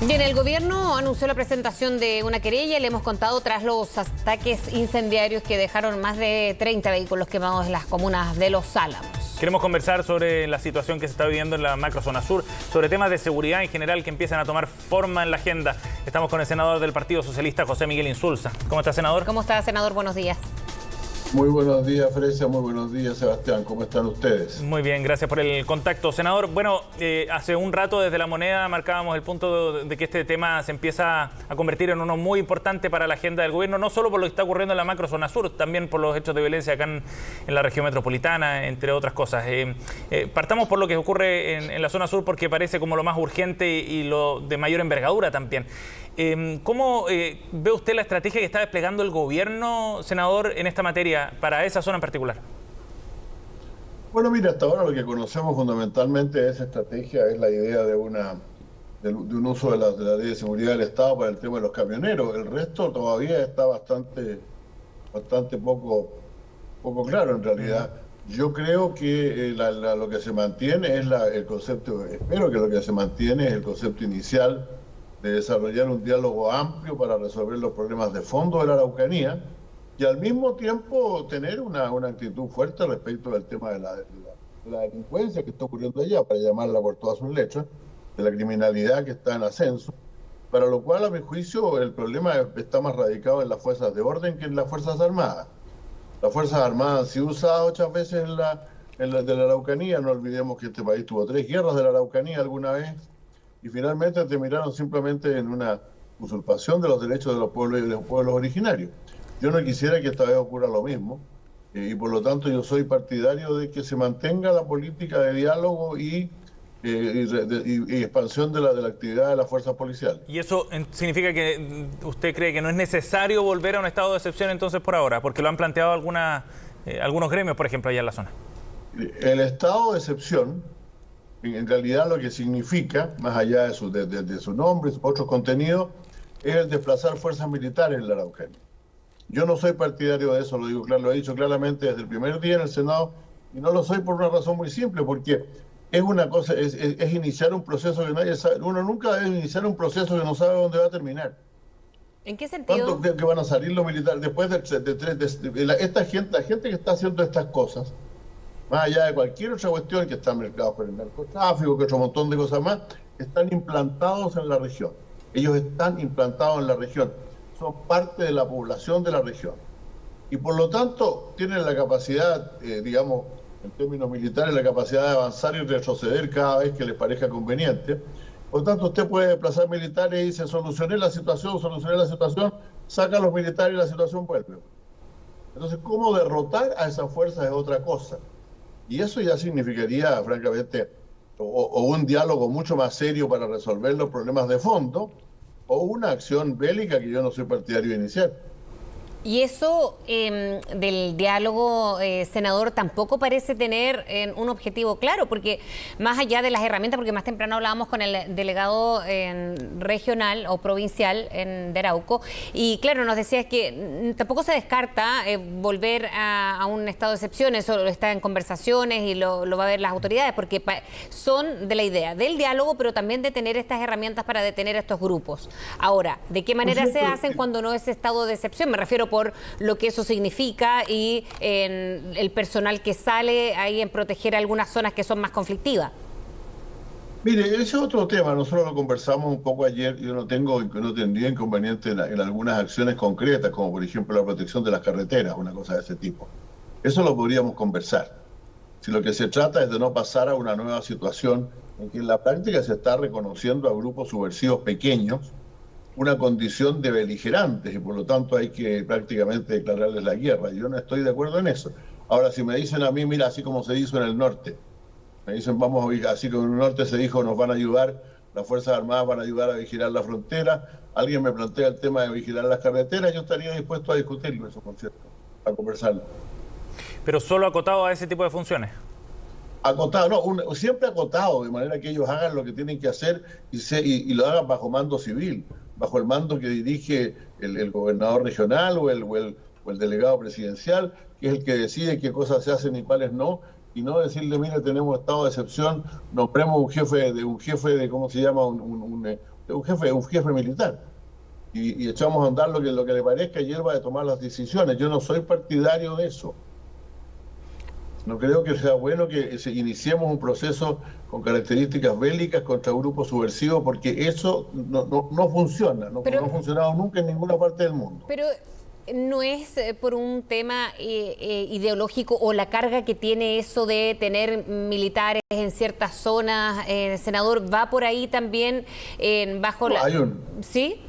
Bien, el gobierno anunció la presentación de una querella, le hemos contado, tras los ataques incendiarios que dejaron más de 30 vehículos quemados en las comunas de Los Álamos. Queremos conversar sobre la situación que se está viviendo en la macrozona sur, sobre temas de seguridad en general que empiezan a tomar forma en la agenda. Estamos con el senador del Partido Socialista, José Miguel Insulza. ¿Cómo está, senador? ¿Cómo está, senador? Buenos días. Muy buenos días, Frecia. Muy buenos días, Sebastián. ¿Cómo están ustedes? Muy bien, gracias por el contacto. Senador, bueno, hace un rato desde La Moneda marcábamos el punto de que este tema se empieza a convertir en uno muy importante para la agenda del gobierno, no solo por lo que está ocurriendo en la macrozona sur, también por los hechos de violencia acá en la región metropolitana, entre otras cosas. Partamos por lo que ocurre en la zona sur, porque parece como lo más urgente y lo de mayor envergadura también. ¿Cómo ve usted la estrategia que está desplegando el gobierno, senador, en esta materia, para esa zona en particular? Bueno, mira, hasta ahora lo que conocemos fundamentalmente de esa estrategia es la idea de un uso de la Ley de Seguridad del Estado para el tema de los camioneros. El resto todavía está bastante poco claro en realidad. Yo creo que lo que se mantiene es el concepto, espero que lo que se mantiene es el concepto inicial de desarrollar un diálogo amplio para resolver los problemas de fondo de la Araucanía y al mismo tiempo tener una actitud fuerte respecto del tema de la delincuencia que está ocurriendo allá, para llamarla por todas sus letras, de la criminalidad que está en ascenso, para lo cual, a mi juicio, el problema está más radicado en las fuerzas de orden que en las Fuerzas Armadas. Las Fuerzas Armadas han sido usadas muchas veces de la Araucanía. No olvidemos que este país tuvo 3 guerras de la Araucanía alguna vez, y finalmente terminaron simplemente en una usurpación de los derechos de los pueblos y de los pueblos originarios. Yo no quisiera que esta vez ocurra lo mismo, y por lo tanto yo soy partidario de que se mantenga la política de diálogo y expansión de la actividad de las fuerzas policiales. ¿Y eso significa que usted cree que no es necesario volver a un estado de excepción entonces por ahora? Porque lo han planteado algunos gremios, por ejemplo, allá en la zona. El estado de excepción, en realidad lo que significa, más allá de su nombre y sus otros contenidos, es el desplazar fuerzas militares en la Araucanía. Yo no soy partidario de eso, lo he dicho claramente desde el primer día en el Senado, y no lo soy por una razón muy simple, porque es una cosa, es iniciar un proceso que nadie sabe. Uno nunca debe iniciar un proceso que no sabe dónde va a terminar. ¿En qué sentido? ¿Cuánto creo que van a salir los militares después la gente que está haciendo estas cosas, más allá de cualquier otra cuestión, que están mercados por el narcotráfico, que otro montón de cosas más, están implantados en la región. Ellos están implantados en la región, son parte de la población de la región. Y por lo tanto tienen la capacidad, digamos, en términos militares, la capacidad de avanzar y retroceder cada vez que les parezca conveniente. Por lo tanto, usted puede desplazar militares y dice, solucioné la situación, saca a los militares y la situación vuelve. Entonces, cómo derrotar a esas fuerzas es otra cosa. Y eso ya significaría, francamente, o un diálogo mucho más serio para resolver los problemas de fondo, o una acción bélica que yo no soy partidario de iniciar. Y eso del diálogo, senador, tampoco parece tener un objetivo claro, porque más allá de las herramientas, porque más temprano hablábamos con el delegado regional o provincial de Arauco, y claro, nos decía que tampoco se descarta volver a un estado de excepción. Eso está en conversaciones y lo va a ver las autoridades, porque son de la idea del diálogo, pero también de tener estas herramientas para detener a estos grupos. Ahora, ¿de qué manera se hacen cuando no es estado de excepción? Me refiero por lo que eso significa y en el personal que sale ahí en proteger algunas zonas que son más conflictivas. Mire, ese es otro tema. Nosotros lo conversamos un poco ayer. Yo no tendría inconveniente en algunas acciones concretas, como por ejemplo la protección de las carreteras, una cosa de ese tipo. Eso lo podríamos conversar. Si lo que se trata es de no pasar a una nueva situación en que en la práctica se está reconociendo a grupos subversivos pequeños una condición de beligerantes, y por lo tanto hay que prácticamente declararles la guerra. Yo no estoy de acuerdo en eso. Ahora, si me dicen a mí, mira, así como se hizo en el norte, me dicen, así como en el norte se dijo, nos van a ayudar, las Fuerzas Armadas van a ayudar a vigilar la frontera, alguien me plantea el tema de vigilar las carreteras, yo estaría dispuesto a discutirlo, eso, por cierto, a conversarlo. Pero solo acotado a ese tipo de funciones. Acotado, no, siempre acotado, de manera que ellos hagan lo que tienen que hacer y lo hagan bajo mando civil, bajo el mando que dirige el gobernador regional o el delegado presidencial, que es el que decide qué cosas se hacen y cuáles no, y no decirle, mire, tenemos estado de excepción, nombremos un jefe de ¿cómo se llama? Un jefe militar. Y echamos a andar lo que le parezca y él va a tomar las decisiones. Yo no soy partidario de eso. No creo que sea bueno que iniciemos un proceso con características bélicas contra grupos subversivos, porque eso no funciona, no ha funcionado nunca en ninguna parte del mundo. Pero no es por un tema ideológico o la carga que tiene eso de tener militares en ciertas zonas, senador, va por ahí también bajo la... ¿Sí?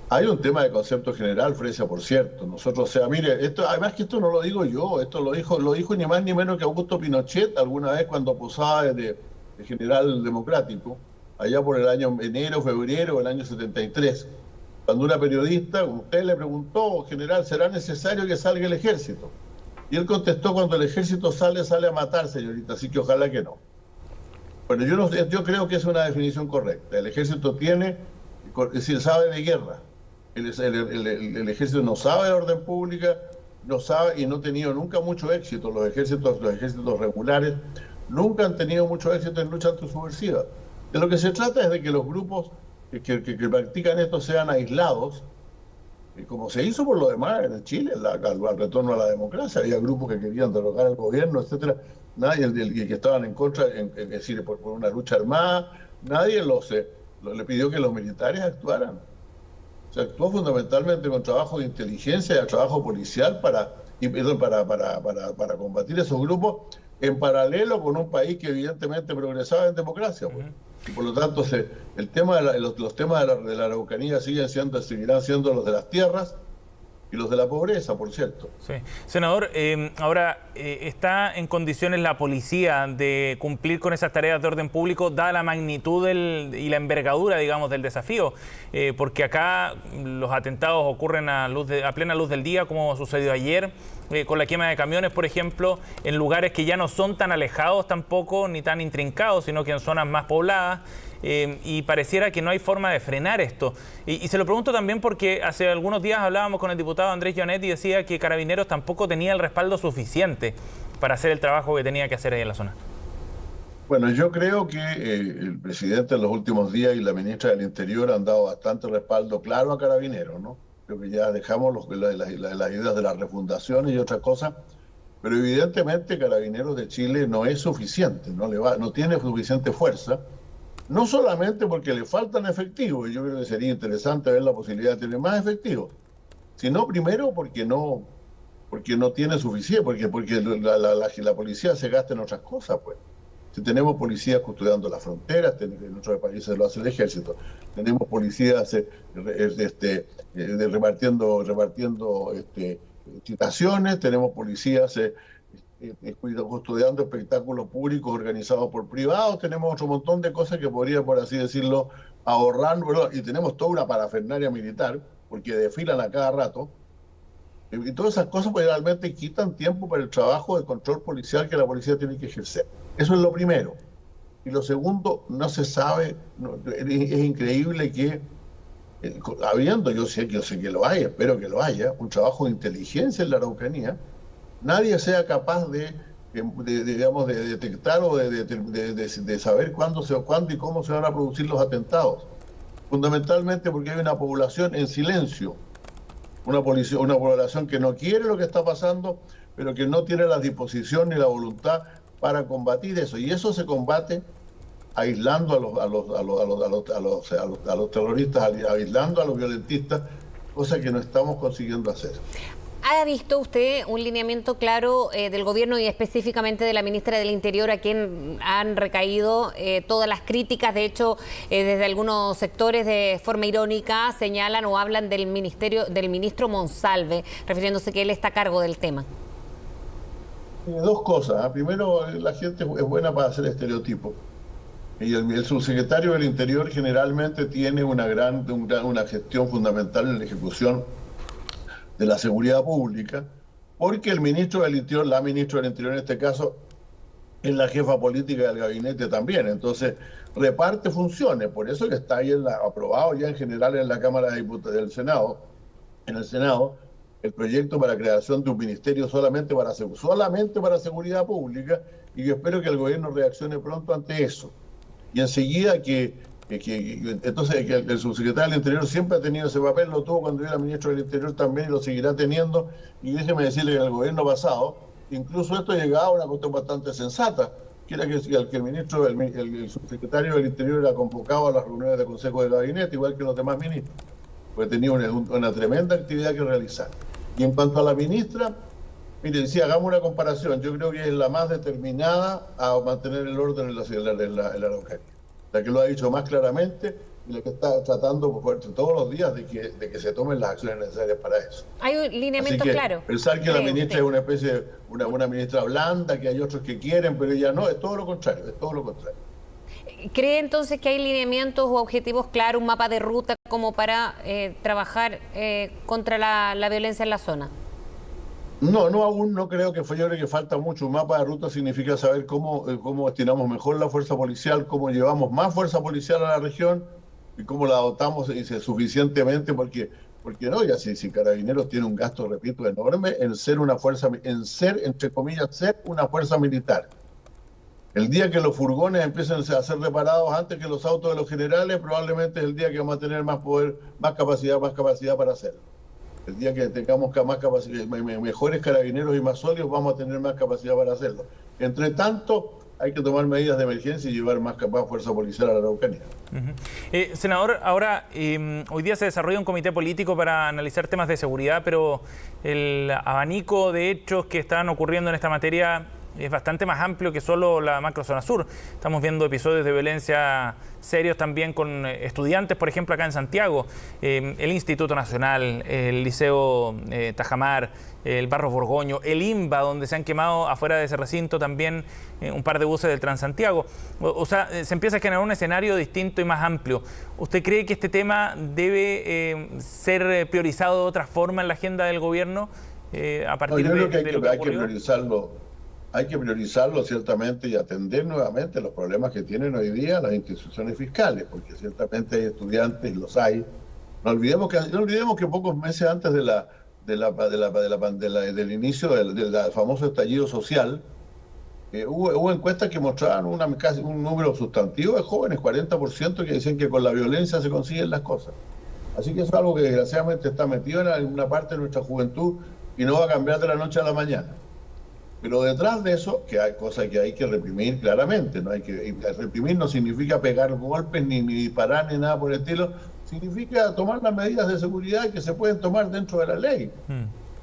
Hay un tema de concepto general, Fresia, por cierto. Nosotros, mire, además que esto no lo digo yo, esto lo dijo ni más ni menos que Augusto Pinochet alguna vez cuando posaba de general democrático, allá por el año enero, febrero del año 73. Cuando una periodista, usted le preguntó, general, ¿será necesario que salga el ejército? Y él contestó, cuando el ejército sale a matar, señorita, así que ojalá que no. Bueno, yo creo que es una definición correcta. El ejército sabe de guerra. El ejército no sabe de orden pública, no sabe y no ha tenido nunca mucho éxito. Los ejércitos regulares nunca han tenido mucho éxito en lucha antisubversiva. De lo que se trata es de que los grupos que practican esto sean aislados, como se hizo por lo demás en Chile, al retorno a la democracia. Había grupos que querían derrocar al gobierno, etcétera. Nadie, que estaban en contra, es decir, por una lucha armada, nadie le pidió que los militares actuaran. Se actuó fundamentalmente con trabajo de inteligencia y trabajo policial para combatir esos grupos, en paralelo con un país que evidentemente progresaba en democracia. Pues. Y por lo tanto, los temas de la Araucanía seguirán siendo los de las tierras y los de la pobreza, por cierto. Sí. Senador, ahora, ¿está en condiciones la policía de cumplir con esas tareas de orden público, dada la magnitud y la envergadura, digamos, del desafío? Porque acá los atentados ocurren a plena luz del día, como sucedió ayer, con la quema de camiones, por ejemplo, en lugares que ya no son tan alejados tampoco, ni tan intrincados, sino que en zonas más pobladas. Y pareciera que no hay forma de frenar esto. Y se lo pregunto también porque hace algunos días hablábamos con el diputado Andrés Jonet y decía que Carabineros tampoco tenía el respaldo suficiente para hacer el trabajo que tenía que hacer ahí en la zona. Bueno, yo creo que el presidente en los últimos días y la ministra del Interior han dado bastante respaldo claro a Carabineros, ¿no? Creo que ya dejamos las ideas de las refundaciones y otras cosas, pero evidentemente Carabineros de Chile no es suficiente, no tiene suficiente fuerza. No solamente porque le faltan efectivos, y yo creo que sería interesante ver la posibilidad de tener más efectivos, sino primero porque no tiene suficiente, porque la policía se gasta en otras cosas, pues. Si tenemos policías custodiando las fronteras, en otros países lo hace el ejército, tenemos policías repartiendo citaciones, tenemos policías custodiando espectáculos públicos organizados por privados, tenemos otro montón de cosas que podría, por así decirlo, ahorrar, y tenemos toda una parafernalia militar, porque desfilan a cada rato, y todas esas cosas pues, realmente quitan tiempo para el trabajo de control policial que la policía tiene que ejercer. Eso es lo primero. Y lo segundo, no se sabe, es increíble que, yo sé que lo hay, espero que lo haya, un trabajo de inteligencia en la Araucanía, nadie sea capaz de detectar o de saber cuándo y cómo se van a producir los atentados. Fundamentalmente porque hay una población en silencio, una población que no quiere lo que está pasando, pero que no tiene la disposición ni la voluntad para combatir eso. Y eso se combate aislando a los terroristas, aislando a los violentistas, cosa que no estamos consiguiendo hacer. ¿Ha visto usted un lineamiento claro del gobierno y específicamente de la ministra del Interior, a quien han recaído todas las críticas? De hecho, desde algunos sectores de forma irónica señalan o hablan del ministro Monsalve, refiriéndose que él está a cargo del tema. Dos cosas. Primero, la gente es buena para hacer estereotipos. Y el subsecretario del Interior generalmente tiene una gestión fundamental en la ejecución de la seguridad pública, porque el ministro del Interior, la ministra del Interior en este caso, es la jefa política del gabinete también, entonces reparte funciones, por eso que está ahí aprobado ya en general en la Cámara de Diputados del Senado, en el Senado, el proyecto para la creación de un ministerio solamente para seguridad pública, y yo espero que el gobierno reaccione pronto ante eso. Y enseguida entonces el subsecretario del Interior siempre ha tenido ese papel, lo tuvo cuando yo era ministro del Interior también y lo seguirá teniendo. Y déjeme decirle que en el gobierno pasado, incluso esto llegaba a una cuestión bastante sensata, que era que el subsecretario del Interior era convocado a las reuniones de Consejo de Gabinete, igual que los demás ministros, porque tenía una tremenda actividad que realizar. Y en cuanto a la ministra, mire, decía, hagamos una comparación, yo creo que es la más determinada a mantener el orden en la Araucanía. La que lo ha dicho más claramente y la que está tratando todos los días de que se tomen las acciones necesarias para eso. Hay un lineamiento claro. Pensar que la ministra es una especie de una ministra blanda, que hay otros que quieren, pero ella no, es todo lo contrario, es todo lo contrario. ¿Cree entonces que hay lineamientos o objetivos claros, un mapa de ruta como para trabajar contra la violencia en la zona? No, aún no creo que fue. Yo creo que falta mucho. Un mapa de ruta significa saber cómo destinamos mejor la fuerza policial, cómo llevamos más fuerza policial a la región y cómo la dotamos suficientemente, porque no, ya si Carabineros tiene un gasto, repito, enorme en ser una fuerza, entre comillas, ser una fuerza militar. El día que los furgones empiecen a ser reparados antes que los autos de los generales, probablemente es el día que vamos a tener más poder, más capacidad para hacerlo. El día que tengamos más capacidad, mejores carabineros y más sólidos, vamos a tener más capacidad para hacerlo. Entre tanto, hay que tomar medidas de emergencia y llevar más fuerza policial a la Araucanía. Senador, ahora hoy día se desarrolla un comité político para analizar temas de seguridad, pero el abanico de hechos que están ocurriendo en esta materia es bastante más amplio que solo la macrozona sur. Estamos viendo episodios de violencia serios también con estudiantes, por ejemplo, acá en Santiago, el Instituto Nacional, el Liceo Tajamar, el Barros Borgoño, el INBA, donde se han quemado afuera de ese recinto también un par de buses del Transantiago. O sea, se empieza a generar un escenario distinto y más amplio. ¿Usted cree que este tema debe ser priorizado de otra forma en la agenda del gobierno a partir de lo que hay que priorizarlo? Hay que priorizarlo ciertamente y atender nuevamente los problemas que tienen hoy día las instituciones fiscales, porque ciertamente hay estudiantes, los hay. No olvidemos que pocos meses antes del inicio del famoso estallido social, hubo encuestas que mostraban un número sustantivo de jóvenes, 40%, que decían que con la violencia se consiguen las cosas. Así que eso es algo que desgraciadamente está metido en una parte de nuestra juventud y no va a cambiar de la noche a la mañana. Pero detrás de eso, que hay cosas que hay que reprimir claramente, ¿no? Reprimir no significa pegar golpes, ni disparar, ni nada por el estilo, significa tomar las medidas de seguridad que se pueden tomar dentro de la ley.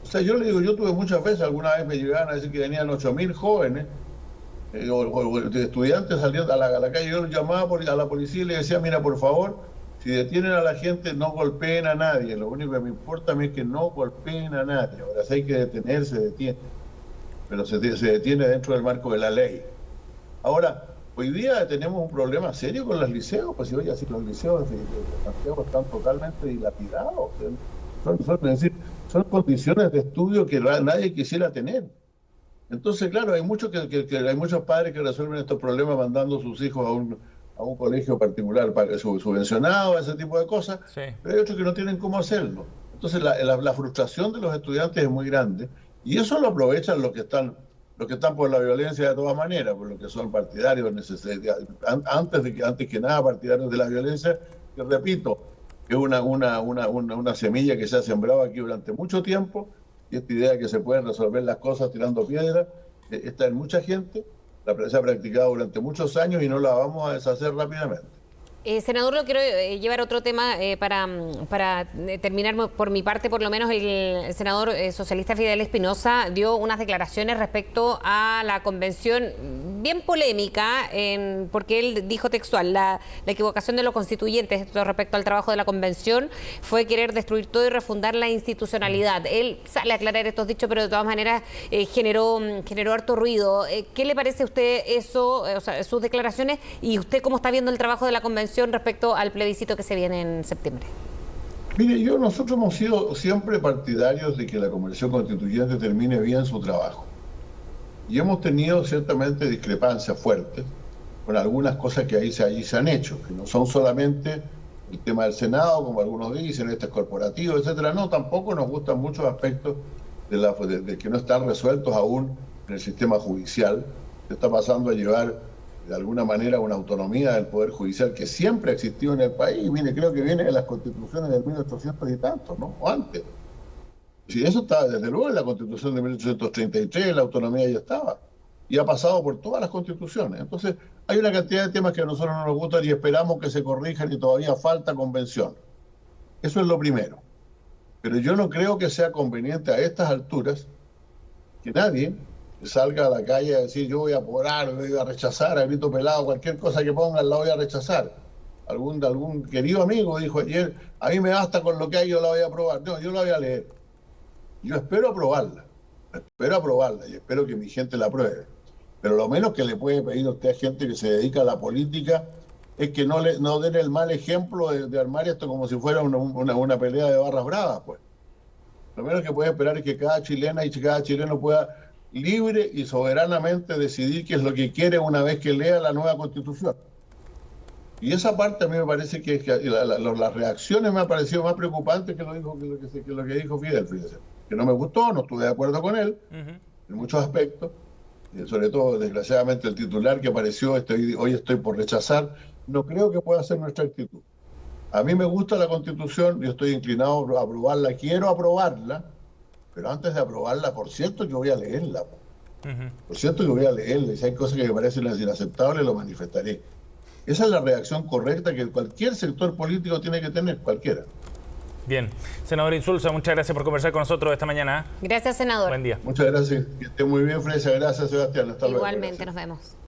O sea, yo le digo, yo tuve muchas veces, alguna vez me llegaban a decir que venían 8.000 jóvenes, o estudiantes saliendo a la calle, yo los llamaba a la policía y le decía, mira, por favor, si detienen a la gente, no golpeen a nadie, lo único que me importa a mí es que no golpeen a nadie. Ahora, si hay que detenerse, detiene, pero se detiene dentro del marco de la ley. Ahora, hoy día tenemos un problema serio con los liceos, pues si oye, así los liceos de Santiago están totalmente dilapidados. Son condiciones de estudio que nadie quisiera tener. Entonces, claro, hay muchos hay muchos padres que resuelven estos problemas mandando a sus hijos a un colegio particular subvencionado, ese tipo de cosas, sí. Pero hay otros que no tienen cómo hacerlo. Entonces, la frustración de los estudiantes es muy grande. Y eso lo aprovechan los que están por la violencia de todas maneras, por los que son partidarios, antes que nada partidarios de la violencia, que repito, es una semilla que se ha sembrado aquí durante mucho tiempo, y esta idea de que se pueden resolver las cosas tirando piedras, está en mucha gente, se ha practicado durante muchos años y no la vamos a deshacer rápidamente. Senador, lo quiero llevar a otro tema para terminar por mi parte. Por lo menos el senador socialista Fidel Espinosa dio unas declaraciones respecto a la convención bien polémica, porque él dijo textual, la equivocación de los constituyentes respecto al trabajo de la convención fue querer destruir todo y refundar la institucionalidad. Él sale a aclarar estos dichos, pero de todas maneras generó harto ruido. ¿Qué le parece a usted eso, o sea, sus declaraciones, y usted cómo está viendo el trabajo de la convención respecto al plebiscito que se viene en septiembre? Mire, nosotros hemos sido siempre partidarios de que la Convención Constituyente termine bien su trabajo. Y hemos tenido ciertamente discrepancias fuertes con algunas cosas que allí se han hecho, que no son solamente el tema del Senado, como algunos dicen, este es corporativo, etcétera. No, tampoco nos gustan muchos aspectos de que no están resueltos aún en el sistema judicial. Se está pasando a llevar de alguna manera una autonomía del Poder Judicial que siempre ha existido en el país. Mire, creo que viene de las constituciones del 1800 y tantos, ¿no? O antes. Si eso está, desde luego, en la Constitución de 1833, la autonomía ya estaba. Y ha pasado por todas las constituciones. Entonces, hay una cantidad de temas que a nosotros no nos gustan y esperamos que se corrijan y todavía falta convención. Eso es lo primero. Pero yo no creo que sea conveniente a estas alturas que nadie salga a la calle a decir yo voy a apurar, voy a rechazar, a grito pelado, cualquier cosa que pongan la voy a rechazar. Algún querido amigo dijo ayer, a mí me basta con lo que hay, yo la voy a aprobar. No, yo la voy a leer. Yo espero aprobarla y espero que mi gente la apruebe. Pero lo menos que le puede pedir a usted a gente que se dedica a la política es que no den el mal ejemplo de armar esto como si fuera una pelea de barras bravas, pues. Lo menos que puede esperar es que cada chilena y cada chileno pueda libre y soberanamente decidir qué es lo que quiere una vez que lea la nueva Constitución. Y esa parte a mí me parece que las reacciones me han parecido más preocupantes que lo que dijo Fidel, fíjese. Que no me gustó, no estuve de acuerdo con él, en muchos aspectos. Sobre todo, desgraciadamente, el titular que apareció, hoy estoy por rechazar, no creo que pueda ser nuestra actitud. A mí me gusta la Constitución, yo estoy inclinado a aprobarla, quiero aprobarla, pero antes de aprobarla, por cierto, yo voy a leerla. Por cierto, yo voy a leerla, y si hay cosas que me parecen inaceptables, lo manifestaré. Esa es la reacción correcta que cualquier sector político tiene que tener, cualquiera. Bien. Senador Insulza, muchas gracias por conversar con nosotros esta mañana. Gracias, senador. Buen día. Muchas gracias. Que esté muy bien, Fresia. Gracias, Sebastián. Hasta luego. Igualmente, nos vemos.